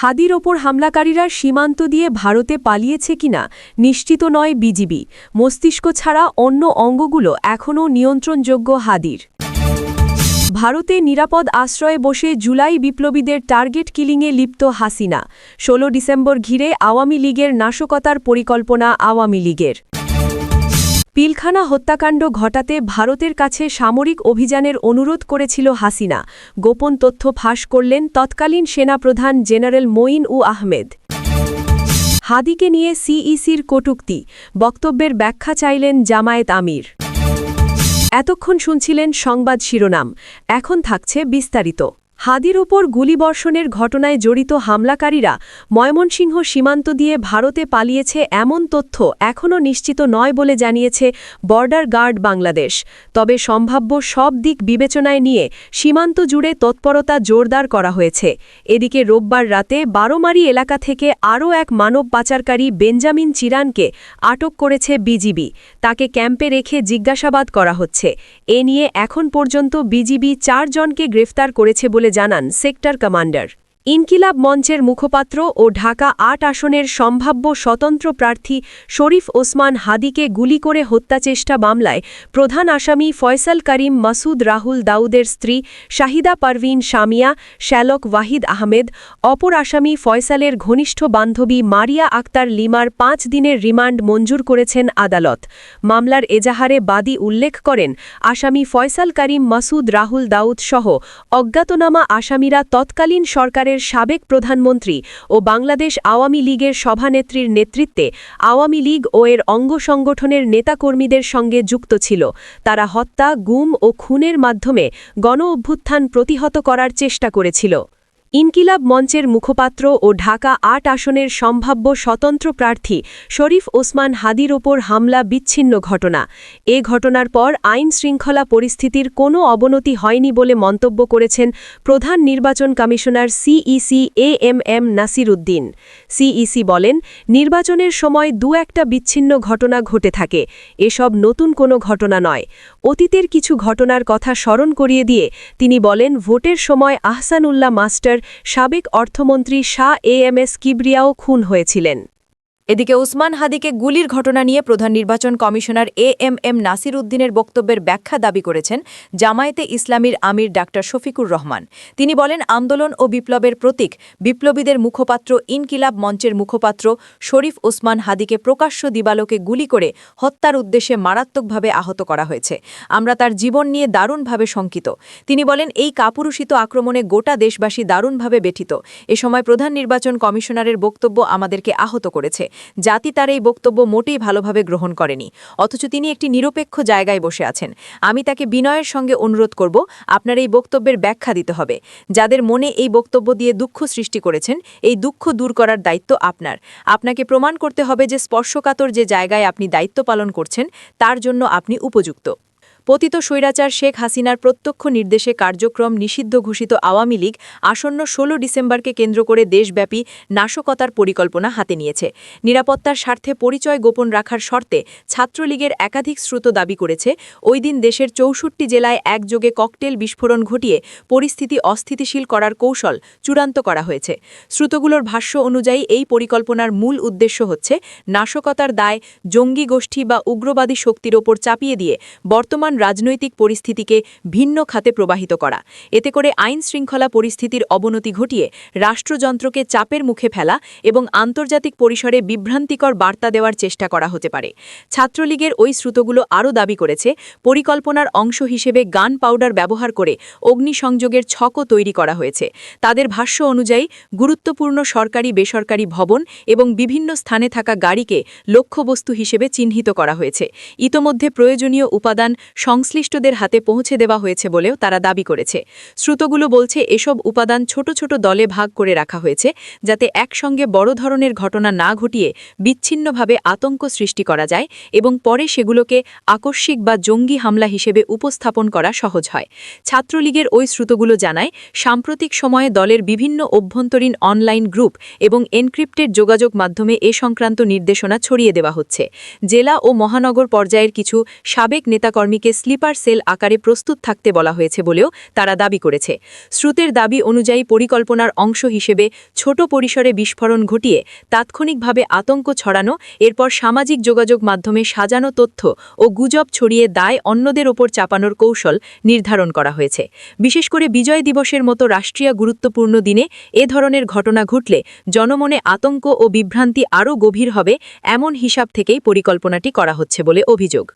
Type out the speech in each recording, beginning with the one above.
হাদির ওপর হামলাকারীরা সীমান্ত দিয়ে ভারতে পালিয়েছে কিনা নিশ্চিত নয় বিজিবি। মস্তিষ্ক ছাড়া অন্য অঙ্গগুলো এখনও নিয়ন্ত্রণযোগ্য হাদির। ভারতে নিরাপদ আশ্রয়ে বসে জুলাই বিপ্লবীদের টার্গেট কিলিংয়ে লিপ্ত হাসিনা। ১৬ ডিসেম্বর ঘিরে আওয়ামী লীগের নাশকতার পরিকল্পনা আওয়ামী লীগের। পিলখানা হত্যাকাণ্ড ঘটাতে ভারতের কাছে সামরিক অভিযানের অনুরোধ করেছিল হাসিনা। গোপন তথ্য ফাঁস করলেন তৎকালীন সেনাপ্রধান জেনারেল আহমেদ। হাদিকে নিয়ে সিইসির কটূক্তি, বক্তব্যের ব্যাখ্যা চাইলেন জামায়াত আমির। এতক্ষণ শুনছিলেন সংবাদ শিরোনাম, এখন থাকছে বিস্তারিত। হাদির ওপর গুলিবর্ষণের ঘটনায় জড়িত হামলাকারীরা ময়মনসিংহ সীমান্ত দিয়ে ভারতে পালিয়েছে এমন তথ্য এখনও নিশ্চিত নয় বলে জানিয়েছে বর্ডার গার্ড বাংলাদেশ। তবে সম্ভাব্য সব দিক বিবেচনায় নিয়ে সীমান্ত জুড়ে তৎপরতা জোরদার করা হয়েছে। এদিকে রোববার রাতে বারোমারি এলাকা থেকে আরও এক মানব পাচারকারী বেঞ্জামিন চিরানকে আটক করেছে বিজিবি। তাকে ক্যাম্পে রেখে জিজ্ঞাসাবাদ করা হচ্ছে। এ নিয়ে এখন পর্যন্ত বিজিবি ৪ জনকে গ্রেফতার করেছে বলে জানান সেক্টর কমান্ডার। ইনকিলাব মঞ্চের মুখপাত্র ও ঢাকা ৮ আসনের সম্ভাব্য স্বতন্ত্র প্রার্থী শরীফ ওসমান হাদিকে গুলি করে হত্যাচেষ্টা মামলায় প্রধান আসামি ফয়সাল করিম মাসুদ রাহুল দাউদের স্ত্রী শাহিদা পারভিন শামিয়া শ্যালক ওয়াহিদ আহমেদ, অপর আসামি ফয়সালের ঘনিষ্ঠ বান্ধবী মারিয়া আক্তার লিমার ৫ দিনের রিমান্ড মঞ্জুর করেছেন আদালত। মামলার এজাহারে বাদী উল্লেখ করেন, আসামি ফয়সাল করিম মাসুদ রাহুল দাউদ সহ অজ্ঞাতনামা আসামিরা তৎকালীন সরকারের সাবেক প্রধানমন্ত্রী ও বাংলাদেশ আওয়ামী লীগের সভানেত্রীর নেতৃত্বে আওয়ামী লীগ ও এর অঙ্গ সংগঠনের নেতাকর্মীদের সঙ্গে যুক্ত ছিল। তারা হত্যা, গুম ও খুনের মাধ্যমে গণ-অভ্যুত্থান প্রতিহত করার চেষ্টা করেছিল। ইনকিলাব মঞ্চের মুখপাত্র ও ঢাকা ৮ আসনের সম্ভাব্য স্বতন্ত্র প্রার্থী শরীফ ওসমান হাদির ওপর হামলা বিচ্ছিন্ন ঘটনা। এ ঘটনার পর আইন শৃঙ্খলা পরিস্থিতির কোনো অবনতি হয়নি বলে মন্তব্য করেছেন প্রধান নির্বাচন commissioner CEC AMM Nasir Uddin. CEC বলেন, নির্বাচনের সময় দু-একটা বিচ্ছিন্ন ঘটনা ঘটে থাকে, এসব নতুন কোনো ঘটনা নয়। অতীতের কিছু ঘটনার কথা স্মরণ করিয়ে দিয়ে তিনি বলেন, ভোটের সময় আহসানুল্লাহ মাস্টার, সাবেক অর্থমন্ত্রী শাহ এএমএস কিবরিয়াও খুন হয়েছিলেন। এদিকে ওসমান হাদিকে গুলির ঘটনা নিয়ে প্রধান নির্বাচন কমিশনার এএমএম নাসির উদ্দিনের বক্তব্যের ব্যাখ্যা দাবি করেছেন জামায়াতে ইসলামীর আমির ডাক্তার শফিকুর রহমান। তিনি বলেন, আন্দোলন ও বিপ্লবের প্রতীক বিপ্লবীদের মুখপাত্র ইনকিলাব মঞ্চের মুখপাত্র শরীফ ওসমান হাদিকে প্রকাশ্য দিবালোকে গুলি করে হত্যার উদ্দেশ্যে মারাত্মকভাবে আহত করা হয়েছে। আমরা তার জীবন নিয়ে দারুণভাবে শঙ্কিত। তিনি বলেন, এই কাপুরুষিত আক্রমণে গোটা দেশবাসী দারুণভাবে ব্যথিত। এ সময় প্রধান নির্বাচন কমিশনারের বক্তব্য আমাদেরকে আহত করেছে। জাতি তার এই বক্তব্য মোটেই ভালোভাবে গ্রহণ করেনি, অথচ তিনি একটি নিরপেক্ষ জায়গায় বসে আছেন। আমি তাকে বিনয়ের সঙ্গে অনুরোধ করব, আপনার এই বক্তব্যের ব্যাখ্যা দিতে হবে। যাদের মনে এই বক্তব্য দিয়ে দুঃখ সৃষ্টি করেছেন, এই দুঃখ দূর করার দায়িত্ব আপনার। আপনাকে প্রমাণ করতে হবে যে স্পর্শকাতর যে জায়গায় আপনি দায়িত্ব পালন করছেন তার জন্য আপনি উপযুক্ত। পতিত স্বৈরাচার শেখ হাসিনার প্রত্যক্ষ নির্দেশে কার্যক্রম নিষিদ্ধ ঘোষিত আওয়ামী লীগ আসন্ন ১৬ ডিসেম্বরকে কেন্দ্র করে দেশব্যাপী নাশকতার পরিকল্পনা হাতে নিয়েছে। নিরাপত্তার স্বার্থে পরিচয় গোপন রাখার শর্তে ছাত্রলীগের একাধিক স্রোত দাবি করেছে, ওই দিন দেশের ৬৪ জেলায় একযোগে ককটেল বিস্ফোরণ ঘটিয়ে পরিস্থিতি অস্থিতিশীল করার কৌশল চূড়ান্ত করা হয়েছে। স্রোতগুলোর ভাষ্য অনুযায়ী এই পরিকল্পনার মূল উদ্দেশ্য হচ্ছে নাশকতার দায় জঙ্গি গোষ্ঠী বা উগ্রবাদী শক্তির ওপর চাপিয়ে দিয়ে বর্তমান রাজনৈতিক পরিস্থিতিকে ভিন্ন খাতে প্রবাহিত করা। এতে করে আইন শৃঙ্খলা পরিস্থিতির অবনতি ঘটিয়ে রাষ্ট্রযন্ত্রকে চাপের মুখে ফেলা এবং আন্তর্জাতিক পরিসরে বিভ্রান্তিকর বার্তা দেওয়ার চেষ্টা করা হতে পারে। ছাত্রলীগের ওই স্রোতগুলো আরও দাবি করেছে, পরিকল্পনার অংশ হিসেবে গান পাউডার ব্যবহার করে অগ্নিসংযোগের ছকও তৈরি করা হয়েছে। তাদের ভাষ্য অনুযায়ী গুরুত্বপূর্ণ সরকারি বেসরকারি ভবন এবং বিভিন্ন স্থানে থাকা গাড়িকে লক্ষ্যবস্তু হিসেবে চিহ্নিত করা হয়েছে। ইতোমধ্যে প্রয়োজনীয় উপাদান সংশ্লিষ্টদের হাতে পৌঁছে দেওয়া হয়েছে বলেও তারা দাবি করেছে। স্রোতগুলো বলছে, এসব উপাদান ছোট ছোট দলে ভাগ করে রাখা হয়েছে, যাতে একসঙ্গে বড় ধরনের ঘটনা না ঘটিয়ে বিচ্ছিন্নভাবে আতঙ্ক সৃষ্টি করা যায় এবং পরে সেগুলোকে আকস্মিক বা জঙ্গি হামলা হিসেবে উপস্থাপন করা সহজ হয়। ছাত্রলীগের ওই স্রোতগুলো জানায়, সাম্প্রতিক সময়ে দলের বিভিন্ন অভ্যন্তরীণ অনলাইন গ্রুপ এবং এনক্রিপ্টেড যোগাযোগ মাধ্যমে এ সংক্রান্ত নির্দেশনা ছড়িয়ে দেওয়া হচ্ছে। জেলা ও মহানগর পর্যায়ের কিছু সাবেক নেতাকর্মীকে স্লিপার সেল আকারে প্রস্তুত থাকতে বলা হয়েছে বলেও তারা দাবি করেছে। শ্রুতের দাবি অনুযায়ী পরিকল্পনার অংশ হিসেবে ছোট পরিসরে বিস্ফোরণ ঘটিয়ে তাৎক্ষণিকভাবে আতঙ্ক ছড়ানো, এরপর সামাজিক যোগাযোগ মাধ্যমে সাজানো তথ্য ও গুজব ছড়িয়ে দায় অন্যদের ওপর চাপানোর কৌশল নির্ধারণ করা হয়েছে। বিশেষ করে বিজয় দিবসের মতো রাষ্ট্রীয় গুরুত্বপূর্ণ দিনে এ ধরনের ঘটনা ঘটলে জনমনে আতঙ্ক ও বিভ্রান্তি আরও গভীর হবে, এমন হিসাব থেকেই পরিকল্পনাটি করা হচ্ছে বলে অভিযোগ।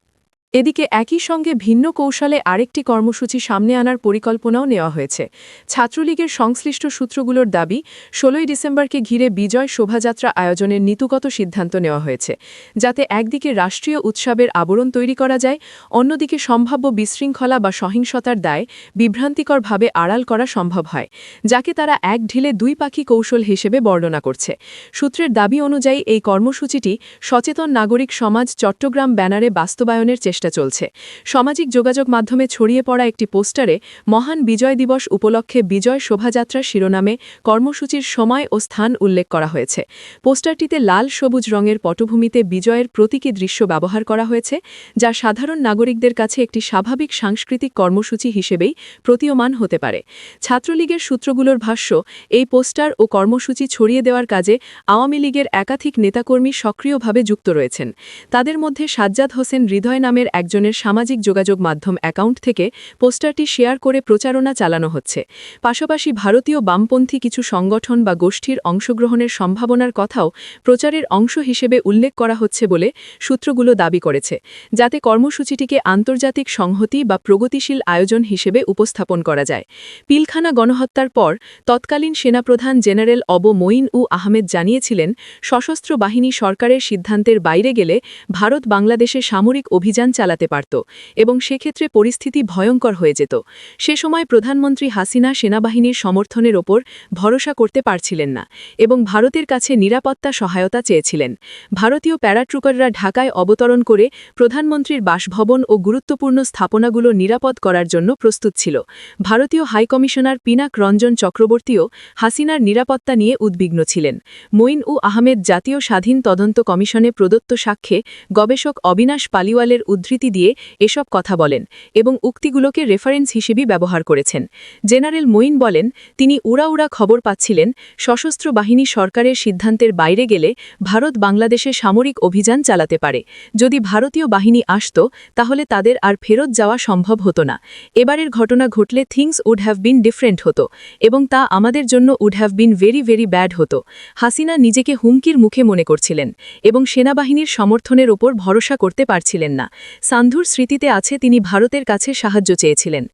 এদিকে একই সঙ্গে ভিন্ন কৌশলে আরেকটি কর্মসূচি সামনে আনার পরিকল্পনাও নেওয়া হয়েছে। ছাত্রলীগের সংশ্লিষ্ট সূত্রগুলোর দাবি, ১৬ই ডিসেম্বরকে ঘিরে বিজয় শোভাযাত্রা আয়োজনের নীতিগত সিদ্ধান্ত নেওয়া হয়েছে, যাতে একদিকে রাষ্ট্রীয় উৎসবের আবরণ তৈরি করা যায়, অন্যদিকে সম্ভাব্য বিশৃঙ্খলা বা সহিংসতার দায় বিভ্রান্তিকরভাবে আড়াল করা সম্ভব হয়, যাকে তারা এক ঢিলে দুই পাখি কৌশল হিসেবে বর্ণনা করছে। সূত্রের দাবি অনুযায়ী এই কর্মসূচিটি সচেতন নাগরিক সমাজ চট্টগ্রাম ব্যানারে বাস্তবায়নের চেষ্টা চলছে। সামাজিক যোগাযোগ মাধ্যমে ছড়িয়ে পড়া একটি পোস্টারে মহান বিজয় দিবস উপলক্ষে বিজয় শোভাযাত্রা শিরোনামে কর্মসূচির সময় ও স্থান উল্লেখ করা হয়েছে। পোস্টারটিতে লাল সবুজ রঙের পটভূমিতে বিজয়ের প্রতীকী দৃশ্য ব্যবহার করা হয়েছে, যা সাধারণ নাগরিকদের কাছে একটি স্বাভাবিক সাংস্কৃতিক কর্মসূচি হিসেবেই প্রতীয়মান হতে পারে। ছাত্রলীগের সূত্রগুলোর ভাষ্য, এই পোস্টার ও কর্মসূচি ছড়িয়ে দেওয়ার কাজে আওয়ামী লীগের একাধিক নেতাকর্মী সক্রিয়ভাবে যুক্ত রয়েছেন। তাদের মধ্যে সাজ্জাদ হোসেন হৃদয় নামের একজনের সামাজিক যোগাযোগ মাধ্যম অ্যাকাউন্ট থেকে পোস্টারটি শেয়ার করে প্রচারণা চালানো হচ্ছে। পাশাপাশি ভারতীয় বামপন্থী কিছু সংগঠন বা গোষ্ঠীর অংশগ্রহণের সম্ভাবনার কথাও প্রচারের অংশ হিসেবে উল্লেখ করা হচ্ছে বলে সূত্রগুলো দাবি করেছে, যাতে কর্মসূচিটিকে আন্তর্জাতিক সংহতি বা প্রগতিশীল আয়োজন হিসেবে উপস্থাপন করা যায়। পিলখানা গণহত্যার পর তৎকালীন সেনাপ্রধান জেনারেল আহমেদ জানিয়েছিলেন, সশস্ত্র বাহিনী সরকারের সিদ্ধান্তের বাইরে গেলে ভারত বাংলাদেশে সামরিক অভিযান চালাতে পারত এবং সেক্ষেত্রে পরিস্থিতি ভয়ঙ্কর হয়ে যেত। সে সময় প্রধানমন্ত্রী হাসিনা সেনাবাহিনীর সমর্থনের ওপর ভরসা করতে পারছিলেন না এবং ভারতের কাছে নিরাপত্তা সহায়তা চেয়েছিলেন। ভারতীয় প্যারাট্রুপাররা ঢাকায় অবতরণ করে প্রধানমন্ত্রীর বাসভবন ও গুরুত্বপূর্ণ স্থাপনাগুলো নিরাপদ করার জন্য প্রস্তুত ছিল। ভারতীয় হাইকমিশনার পিনাক রঞ্জন চক্রবর্তীও হাসিনার নিরাপত্তা নিয়ে উদ্বিগ্ন ছিলেন। আহমেদ জাতীয় স্বাধীন তদন্ত কমিশনে প্রদত্ত সাক্ষ্যে গবেষক অবিনাশ পালিওয়ালের উদ্ধৃতি দিয়ে এসব কথা বলেন এবং উক্তিগুলোকে রেফারেন্স হিসেবেই ব্যবহার করেছেন। জেনারেল মঈন বলেন, তিনি উড়া খবর পাচ্ছিলেন সশস্ত্র বাহিনী সরকারের সিদ্ধান্তের বাইরে গেলে ভারত বাংলাদেশে সামরিক অভিযান চালাতে পারে। যদি ভারতীয় বাহিনী আসত, তাহলে তাদের আর ফেরত যাওয়া সম্ভব হতো না। এবারের ঘটনা ঘটলে things would have been different হতো এবং তা আমাদের জন্য would have been very very bad হতো। হাসিনা নিজেকে হুমকির মুখে মনে করছিলেন এবং সেনাবাহিনীর সমর্থনের ওপর ভরসা করতে পারছিলেন না। সান্ধুর স্মৃতিতে আছে তিনি ভারতের কাছে সাহায্য চেয়েছিলেন।